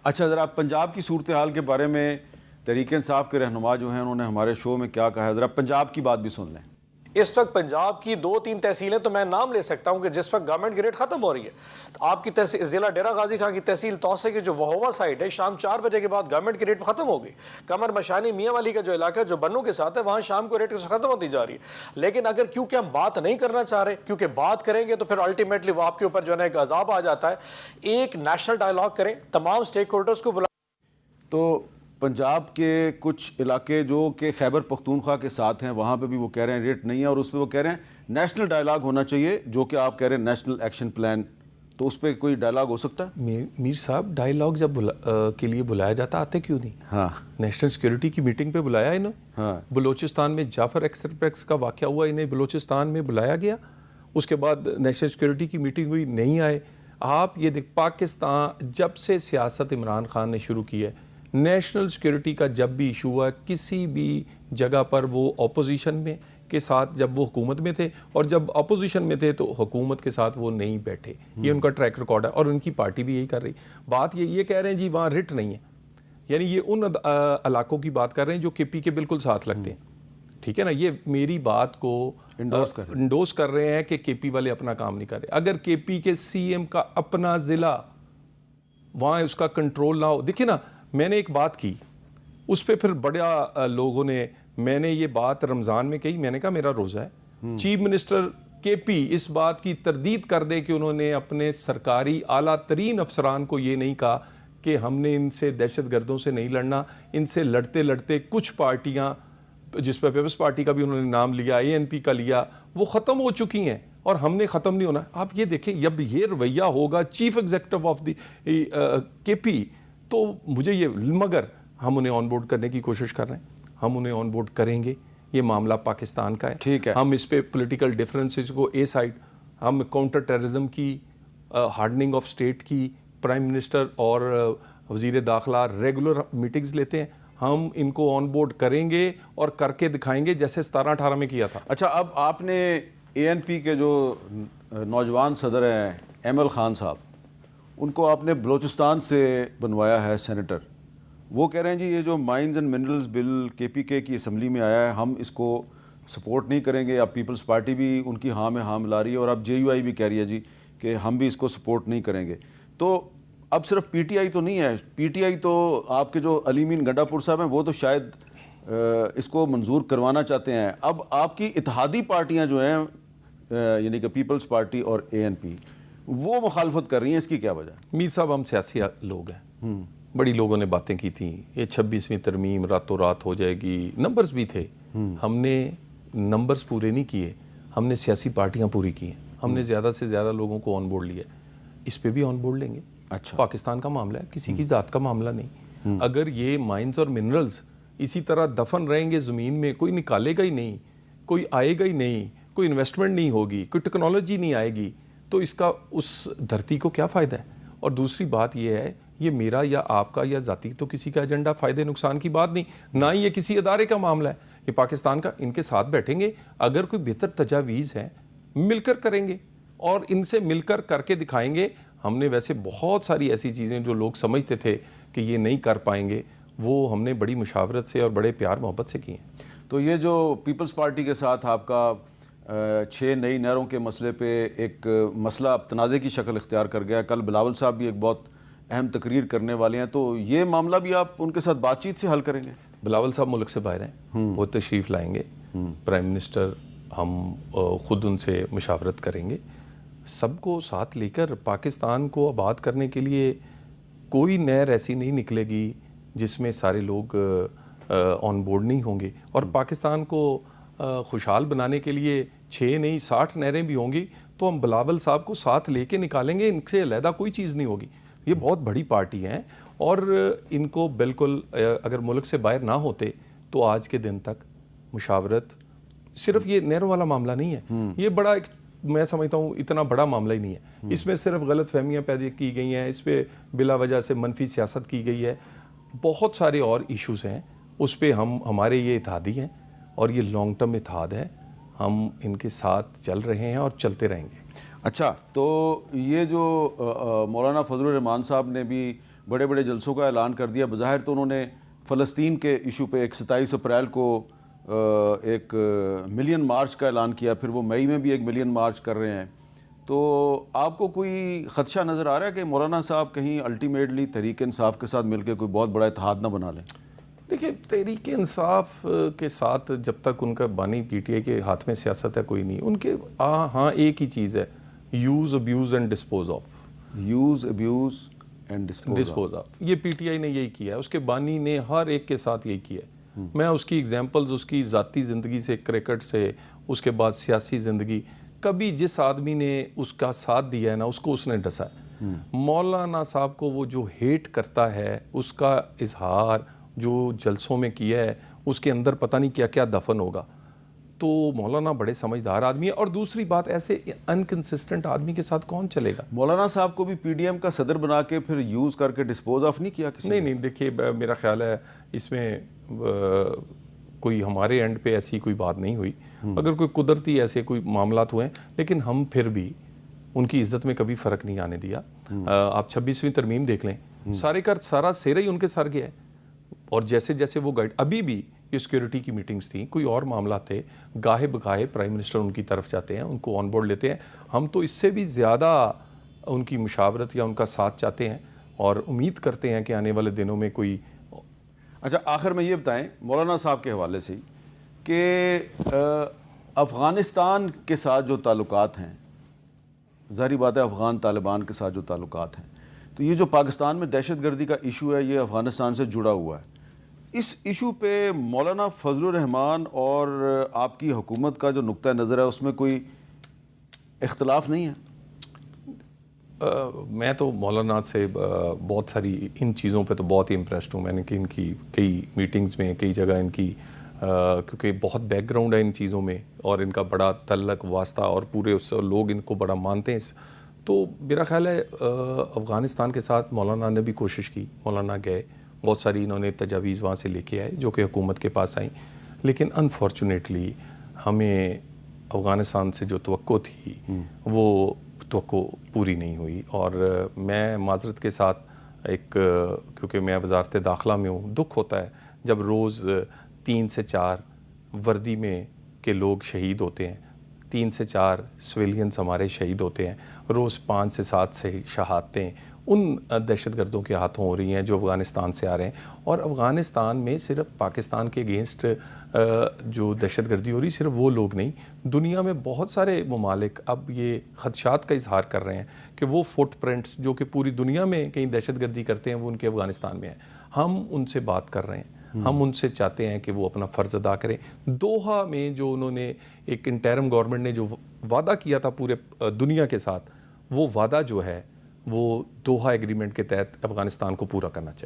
اچھا ذرا پنجاب کی صورتحال کے بارے میں تحریک انصاف کے رہنما جو ہیں انہوں نے ہمارے شو میں کیا کہا ہے، ذرا پنجاب کی بات بھی سن لیں۔ اس وقت پنجاب کی 2-3 تحصیلیں تو میں نام لے سکتا ہوں کہ جس وقت گورنمنٹ کی ریٹ ختم ہو رہی ہے۔ آپ کی ضلع ڈیرہ غازی خان کی تحصیل توسے کی جو وہوا سائٹ ہے، شام 4 بجے کے بعد گورنمنٹ کی ریٹ ختم ہو گئی۔ قمر مشانی میاں والی کا جو علاقہ جو بنوں کے ساتھ ہے، وہاں شام کو ریٹ ختم ہوتی جا رہی ہے۔ لیکن اگر کیونکہ ہم بات نہیں کرنا چاہ رہے، کیونکہ بات کریں گے تو پھر الٹیمیٹلی وہ آپ کے اوپر جو ہے نا ایک عذاب آ جاتا ہے۔ ایک نیشنل ڈائیلاگ کریں، تمام سٹیک ہولڈرز کو تو پنجاب کے کچھ علاقے جو کہ خیبر پختونخوا کے ساتھ ہیں، وہاں پہ بھی وہ کہہ رہے ہیں ریٹ نہیں ہے، اور اس پہ وہ کہہ رہے ہیں نیشنل ڈائیلاگ ہونا چاہیے، جو کہ آپ کہہ رہے ہیں نیشنل ایکشن پلان، تو اس پہ کوئی ڈائیلاگ ہو سکتا ہے؟ میر صاحب ڈائیلاگ جب کے لیے بلایا جاتا آتے کیوں نہیں؟ ہاں، نیشنل سیکیورٹی کی میٹنگ پہ بلایا انہوں، ہاں، بلوچستان میں جعفر ایکسپریس کا واقعہ ہوا، انہیں بلوچستان میں بلایا گیا، اس کے بعد نیشنل سیکیورٹی کی میٹنگ ہوئی، نہیں آئے۔ آپ یہ دیکھ، پاکستان جب سے سیاست عمران خان نے شروع کی ہے، نیشنل سیکیورٹی کا جب بھی ایشو ہوا، کسی بھی جگہ پر وہ اپوزیشن میں کے ساتھ، جب وہ حکومت میں تھے اور جب اپوزیشن میں تھے تو حکومت کے ساتھ وہ نہیں بیٹھے۔ یہ ان کا ٹریک ریکارڈ ہے، اور ان کی پارٹی بھی یہی کر رہی۔ بات یہ کہہ رہے ہیں جی وہاں رٹ نہیں ہے، یعنی یہ ان علاقوں کی بات کر رہے ہیں جو کے پی کے بالکل ساتھ لگتے ہیں، ٹھیک ہے نا؟ یہ میری بات کو انڈوس کر رہے ہیں کہ کے پی والے اپنا کام نہیں کر رہے۔ اگر کے پی کے سی ایم کا اپنا ضلع وہاں اس کا کنٹرول نہ ہو، دیکھیں نا، میں نے ایک بات کی، اس پہ پھر بڑا لوگوں نے، میں نے یہ بات رمضان میں کہی، میں نے کہا میرا روزہ ہے، چیف منسٹر کے پی اس بات کی تردید کر دے کہ انہوں نے اپنے سرکاری اعلیٰ ترین افسران کو یہ نہیں کہا کہ ہم نے ان سے دہشت گردوں سے نہیں لڑنا، ان سے لڑتے لڑتے کچھ پارٹیاں، جس پہ پیپلز پارٹی کا بھی انہوں نے نام لیا، اے این پی کا لیا، وہ ختم ہو چکی ہیں اور ہم نے ختم نہیں ہونا۔ آپ یہ دیکھیں، جب یہ رویہ ہوگا چیف ایگزیکٹو آف دی کے پی، تو مجھے یہ، مگر ہم انہیں آن بورڈ کرنے کی کوشش کر رہے ہیں، ہم انہیں آن بورڈ کریں گے، یہ معاملہ پاکستان کا ہے، ٹھیک ہے، ہم اس پہ پولیٹیکل ڈیفرنسز کو اے سائڈ، ہم کاؤنٹر ٹیررزم کی، ہارڈننگ آف سٹیٹ کی، پرائم منسٹر اور وزیر داخلہ ریگولر میٹنگز لیتے ہیں، ہم ان کو آن بورڈ کریں گے اور کر کے دکھائیں گے جیسے 17-18 میں کیا تھا۔ اچھا، اب آپ نے اے این پی کے جو نوجوان صدر ہیں ایمل خان صاحب، ان کو آپ نے بلوچستان سے بنوایا ہے سینیٹر، وہ کہہ رہے ہیں جی یہ جو مائنز اینڈ منرلز بل کے پی کے کی اسمبلی میں آیا ہے، ہم اس کو سپورٹ نہیں کریں گے۔ اب پیپلز پارٹی بھی ان کی ہاں میں ہاں ملا رہی ہے، اور اب جے یو آئی بھی کہہ رہی ہے جی کہ ہم بھی اس کو سپورٹ نہیں کریں گے۔ تو اب صرف پی ٹی آئی تو نہیں ہے، پی ٹی آئی تو آپ کے جو علی مین گنڈا پور صاحب ہیں وہ تو شاید اس کو منظور کروانا چاہتے ہیں۔ اب آپ کی اتحادی پارٹیاں جو ہیں، یعنی کہ پیپلز پارٹی اور اے این پی، وہ مخالفت کر رہی ہیں، اس کی کیا وجہ؟ میر صاحب، ہم سیاسی لوگ ہیں، بڑی لوگوں نے باتیں کی تھیں، یہ 26ویں ترمیم راتوں رات ہو جائے گی، نمبرز بھی تھے، ہم نے نمبرز پورے نہیں کیے، ہم نے سیاسی پارٹیاں پوری کی ہیں، ہم نے زیادہ سے زیادہ لوگوں کو آن بورڈ لیا، اس پہ بھی آن بورڈ لیں گے۔ اچھا، پاکستان کا معاملہ ہے، کسی کی ذات کا معاملہ نہیں۔ اگر یہ مائنز اور منرلز اسی طرح دفن رہیں گے زمین میں، کوئی نکالے گا ہی نہیں، کوئی آئے گا ہی نہیں، کوئی انویسٹمنٹ نہیں ہوگی، کوئی ٹیکنالوجی نہیں آئے گی، تو اس کا اس دھرتی کو کیا فائدہ ہے؟ اور دوسری بات یہ ہے، یہ میرا یا آپ کا یا ذاتی تو کسی کا ایجنڈا فائدے نقصان کی بات نہیں، نہ ہی یہ کسی ادارے کا معاملہ ہے، یہ پاکستان کا۔ ان کے ساتھ بیٹھیں گے، اگر کوئی بہتر تجاویز ہے مل کر کریں گے، اور ان سے مل کر کے دکھائیں گے۔ ہم نے ویسے بہت ساری ایسی چیزیں جو لوگ سمجھتے تھے کہ یہ نہیں کر پائیں گے، وہ ہم نے بڑی مشاورت سے اور بڑے پیار محبت سے کی ہیں۔ تو یہ جو پیپلز پارٹی کے ساتھ آپ کا 6 نئی نہروں کے مسئلے پہ ایک مسئلہ اب تنازع کی شکل اختیار کر گیا، کل بلاول صاحب بھی ایک بہت اہم تقریر کرنے والے ہیں، تو یہ معاملہ بھی آپ ان کے ساتھ بات چیت سے حل کریں گے؟ بلاول صاحب ملک سے باہر ہیں، وہ تشریف لائیں گے، پرائم منسٹر، ہم خود ان سے مشاورت کریں گے، سب کو ساتھ لے کر پاکستان کو آباد کرنے کے لیے کوئی نہر ایسی نہیں نکلے گی جس میں سارے لوگ آن بورڈ نہیں ہوں گے، اور پاکستان کو خوشحال بنانے کے لیے 6 نہیں 60 نہریں بھی ہوں گی، تو ہم بلاول صاحب کو ساتھ لے کے نکالیں گے، ان سے علیحدہ کوئی چیز نہیں ہوگی۔ یہ بہت بڑی پارٹی ہیں، اور ان کو بالکل، اگر ملک سے باہر نہ ہوتے تو آج کے دن تک مشاورت، صرف یہ نہروں والا معاملہ نہیں ہے، یہ بڑا ایک، میں سمجھتا ہوں اتنا بڑا معاملہ ہی نہیں ہے، اس میں صرف غلط فہمیاں پیدا کی گئی ہیں، اس پہ بلا وجہ سے منفی سیاست کی گئی ہے، بہت سارے اور ایشوز ہیں، اس پہ ہمارے یہ اتحادی ہیں، اور یہ لانگ ٹرم اتحاد ہے، ہم ان کے ساتھ چل رہے ہیں اور چلتے رہیں گے۔ اچھا، تو یہ جو مولانا فضل الرحمان صاحب نے بھی بڑے بڑے جلسوں کا اعلان کر دیا. بظاہر تو انہوں نے فلسطین کے ایشو پہ ایک 27 اپریل کو ایک ملین مارچ کا اعلان کیا, پھر وہ مئی میں بھی ایک ملین مارچ کر رہے ہیں. تو آپ کو کوئی خدشہ نظر آ رہا ہے کہ مولانا صاحب کہیں الٹیمیٹلی تحریک انصاف کے ساتھ مل کے کوئی بہت بڑا اتحاد نہ بنا لیں؟ دیکھیے, تحریک انصاف کے ساتھ جب تک ان کا بانی پی ٹی آئی کے ہاتھ میں سیاست ہے کوئی نہیں. ان کے ہاں ایک ہی چیز ہے, use abuse and dispose of. Use abuse and dispose of, یہ پی ٹی آئی نے یہی کیا ہے, اس کے بانی نے ہر ایک کے ساتھ یہی کیا ہے. میں اس کی ایگزامپلز اس کی ذاتی زندگی سے, کرکٹ سے, اس کے بعد سیاسی زندگی, کبھی جس آدمی نے اس کا ساتھ دیا ہے نا اس کو اس نے ڈسا ہے. مولانا صاحب کو وہ جو ہیٹ کرتا ہے اس کا اظہار جو جلسوں میں کیا ہے, اس کے اندر پتہ نہیں کیا کیا دفن ہوگا. تو مولانا بڑے سمجھدار آدمی ہے. اور دوسری بات, ایسے انکنسسٹنٹ آدمی کے ساتھ کون چلے گا؟ مولانا صاحب کو بھی پی ڈی ایم کا صدر بنا کے پھر یوز کر کے ڈسپوز آف نہیں کیا کسی نے؟ نہیں, دیکھیے میرا خیال ہے اس میں کوئی ہمارے اینڈ پہ ایسی کوئی بات نہیں ہوئی. اگر کوئی قدرتی ایسے کوئی معاملات ہوئے ہیں, لیکن ہم پھر بھی ان کی عزت میں کبھی فرق نہیں آنے دیا. آپ 26ویں ترمیم دیکھ لیں, سارے کا سارا سیرا ہی ان کے سر گیا ہے. اور جیسے جیسے وہ گائیڈ, ابھی بھی یہ سیکورٹی کی میٹنگز تھیں, کوئی اور معاملات تھے, گاہے بگاہے پرائم منسٹر ان کی طرف جاتے ہیں, ان کو آن بورڈ لیتے ہیں. ہم تو اس سے بھی زیادہ ان کی مشاورت یا ان کا ساتھ چاہتے ہیں اور امید کرتے ہیں کہ آنے والے دنوں میں کوئی. اچھا, آخر میں یہ بتائیں مولانا صاحب کے حوالے سے کہ افغانستان کے ساتھ جو تعلقات ہیں, ظاہری بات ہے افغان طالبان کے ساتھ جو تعلقات ہیں, تو یہ جو پاکستان میں دہشت گردی کا ایشو ہے یہ افغانستان سے جڑا ہوا ہے. اس ایشو پہ مولانا فضل الرحمان اور آپ کی حکومت کا جو نقطہ نظر ہے اس میں کوئی اختلاف نہیں ہے؟ میں تو مولانا سے بہت ساری ان چیزوں پہ تو بہت ہی امپریسڈ ہوں. میں نے کہ ان کی کئی میٹنگز میں, کئی جگہ ان کی, کیونکہ بہت بیک گراؤنڈ ہے ان چیزوں میں اور ان کا بڑا تعلق واسطہ اور پورے اس لوگ ان کو بڑا مانتے ہیں. تو میرا خیال ہے افغانستان کے ساتھ مولانا نے بھی کوشش کی, مولانا گئے, بہت ساری انہوں نے تجاویز وہاں سے لے کے آئے جو کہ حکومت کے پاس آئیں, لیکن انفارچونیٹلی ہمیں افغانستان سے جو توقع تھی وہ توقع پوری نہیں ہوئی. اور میں معذرت کے ساتھ کیونکہ میں وزارت داخلہ میں ہوں, دکھ ہوتا ہے جب روز 3 سے 4 وردی میں کے لوگ شہید ہوتے ہیں, 3 سے 4 سویلینز ہمارے شہید ہوتے ہیں, روز 5 سے 7 سے شہادتیں ان دہشت گردوں کے ہاتھوں ہو رہی ہیں جو افغانستان سے آ رہے ہیں. اور افغانستان میں صرف پاکستان کے اگینسٹ جو دہشت گردی ہو رہی, صرف وہ لوگ نہیں, دنیا میں بہت سارے ممالک اب یہ خدشات کا اظہار کر رہے ہیں کہ وہ فٹ پرنٹس جو کہ پوری دنیا میں کہیں دہشت گردی کرتے ہیں وہ ان کے افغانستان میں ہیں. ہم ان سے بات کر رہے ہیں, ہم ان سے چاہتے ہیں کہ وہ اپنا فرض ادا کریں. دوحہ میں جو انہوں نے ایک انٹرم گورنمنٹ نے جو وعدہ کیا تھا پورے دنیا کے ساتھ, وہ وعدہ جو ہے وہ دوحہ ایگریمنٹ کے تحت افغانستان کو پورا کرنا چاہیے.